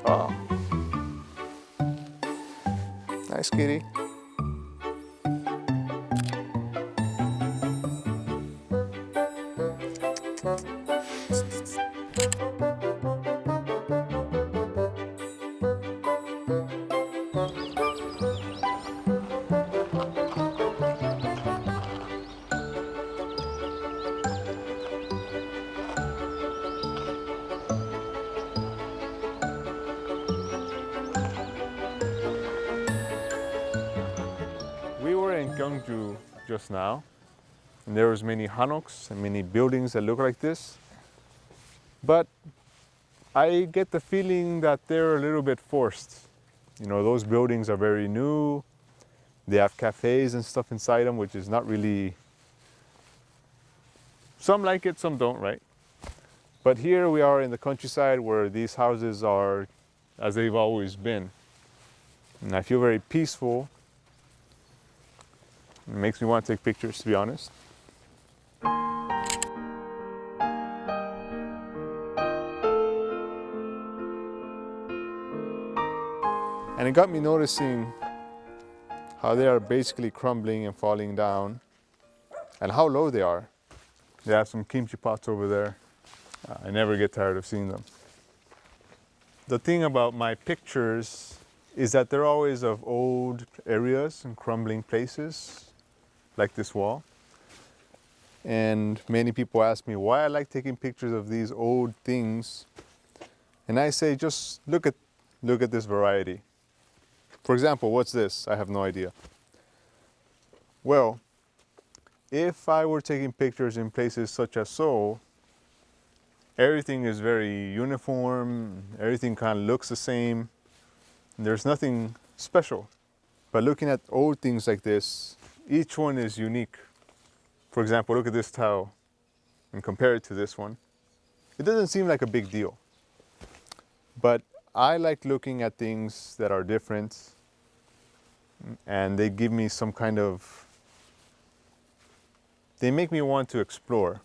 Wow. Nice kitty. We were in Gyeongju just now, and there was many hanoks and many buildings that look like this. But I get the feeling that they're a little bit forced. You know, those buildings are very new. They have cafes and stuff inside them, which is not really... Some like it, some don't, right? But here we are in the countryside where these houses are as they've always been. And I feel very peaceful. It makes me want to take pictures, to be honest. And it got me noticing how they are basically crumbling and falling down, and how low they are. They have some kimchi pots over there. I never get tired of seeing them. The thing about my pictures is that they're always of old areas and crumbling places, like this wall. And many people ask me why I like taking pictures of these old things. And I say, just look at this variety. For example, what's this? I have no idea. Well, if I were taking pictures in places such as Seoul, everything is very uniform, everything kind of looks the same. There's nothing special. But looking at old things like this, each one is unique. For example, look at this towel and compare it to this one. It doesn't seem like a big deal. But I like looking at things that are different, and they give me some kind of... They make me want to explore.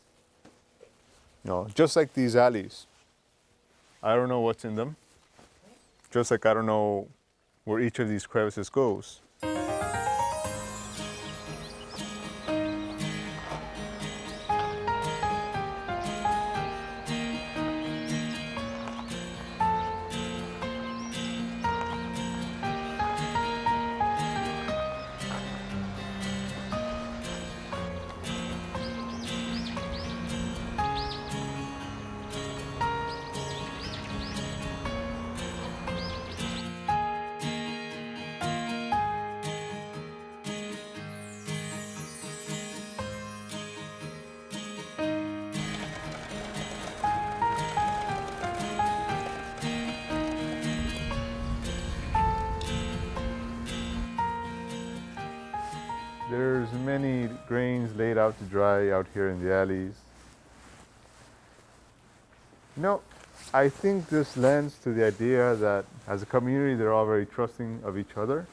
You know, just like these alleys. I don't know what's in them. Just like I don't know where each of these crevices goes. There's many grains laid out to dry out here in the alleys. You know, I think this lends to the idea that as a community, they're all very trusting of each other.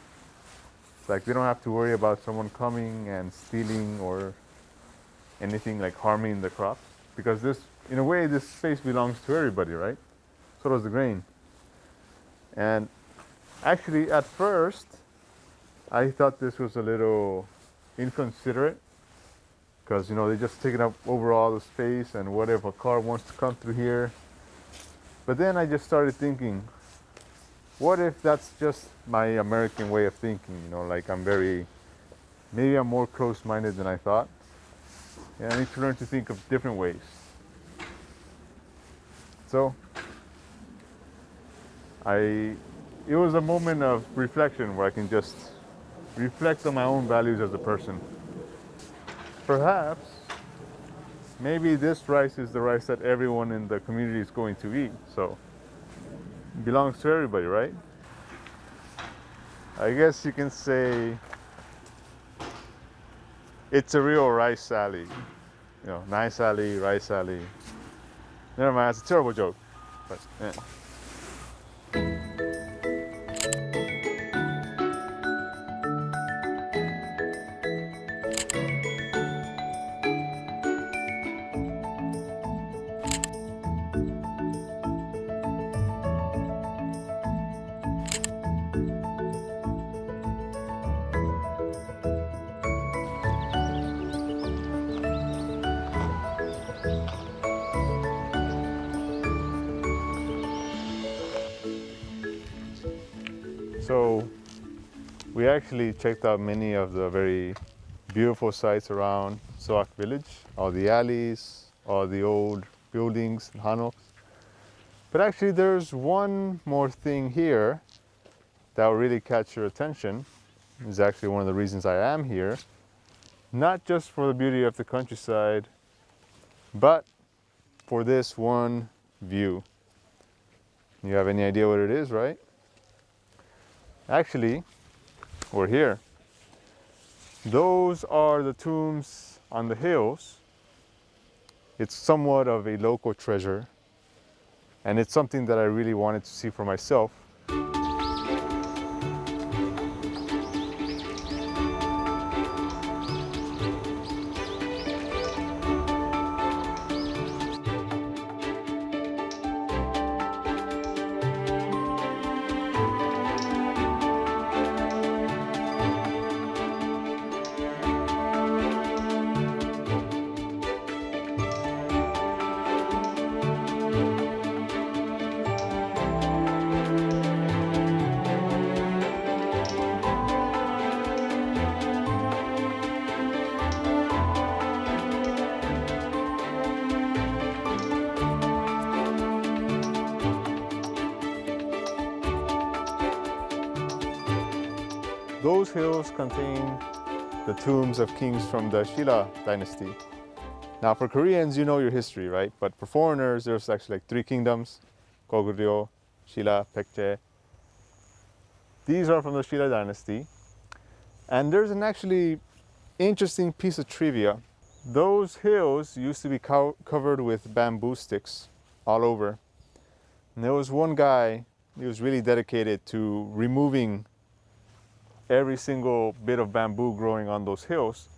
It's like they don't have to worry about someone coming and stealing or anything like harming the crops. Because this, in a way, this space belongs to everybody, right? So does the grain. And actually, at first, I thought this was a little inconsiderate, because you know they're just taking up over all the space, and what if a car wants to come through here? But then I just started thinking, what if that's just my American way of thinking? You know, like maybe I'm more close-minded than I thought, and I need to learn to think of different ways. So it was a moment of reflection where I can just reflect on my own values as a person. Perhaps, maybe this rice is the rice that everyone in the community is going to eat, so it belongs to everybody, right? I guess you can say it's a real rice alley. You know, nice alley, rice alley. Never mind, it's a terrible joke, but yeah. So we actually checked out many of the very beautiful sites around Soak village, all the alleys, all the old buildings and hanoks. But actually there's one more thing here that will really catch your attention. It's actually one of the reasons I am here. Not just for the beauty of the countryside, but for this one view. You have any idea what it is, right? Actually, we're here. Those are the tombs on the hills. It's somewhat of a local treasure, and it's something that I really wanted to see for myself. Those hills contain the tombs of kings from the Shilla dynasty. Now for Koreans, you know your history, right? But for foreigners, there's actually like 3 kingdoms: Goguryeo, Shilla, Baekje. These are from the Shilla dynasty. And there's an actually interesting piece of trivia. Those hills used to be covered with bamboo sticks all over. And there was one guy, he was really dedicated to removing every single bit of bamboo growing on those hills.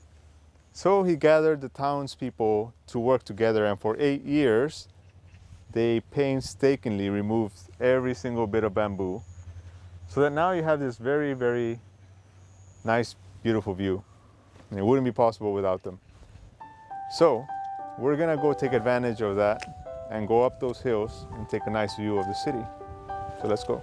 So he gathered the townspeople to work together, and for 8 years, they painstakingly removed every single bit of bamboo, so that now you have this very, very nice, beautiful view. And it wouldn't be possible without them. So we're gonna go take advantage of that and go up those hills and take a nice view of the city. So let's go.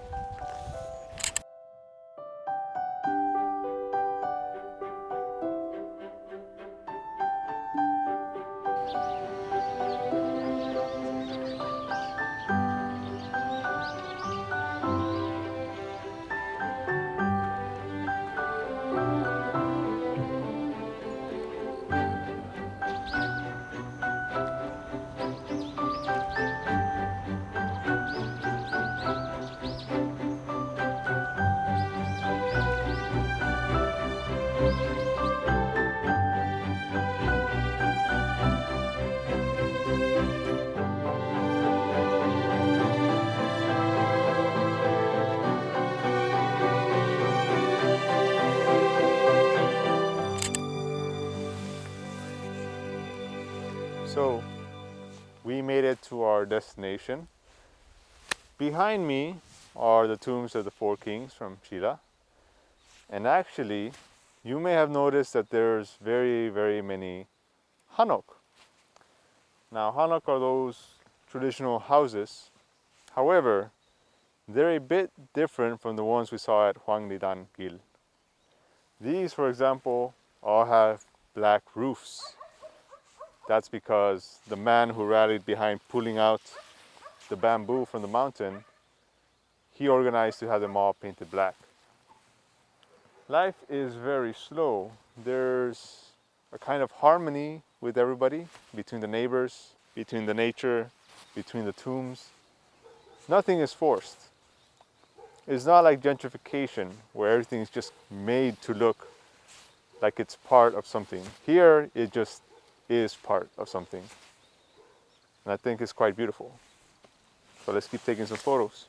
So we made it to our destination. Behind me are the tombs of the 4 kings from Shilla. And actually, you may have noticed that there's very, very many hanok. Now, hanok are those traditional houses. However, they're a bit different from the ones we saw at Hwangridan Gil. These, for example, all have black roofs. That's because the man who rallied behind pulling out the bamboo from the mountain, he organized to have them all painted black. Life is very slow. There's a kind of harmony with everybody, between the neighbors, between the nature, between the tombs. Nothing is forced. It's not like gentrification, where everything is just made to look like it's part of something. Here, it just is part of something. And I think it's quite beautiful. So let's keep taking some photos.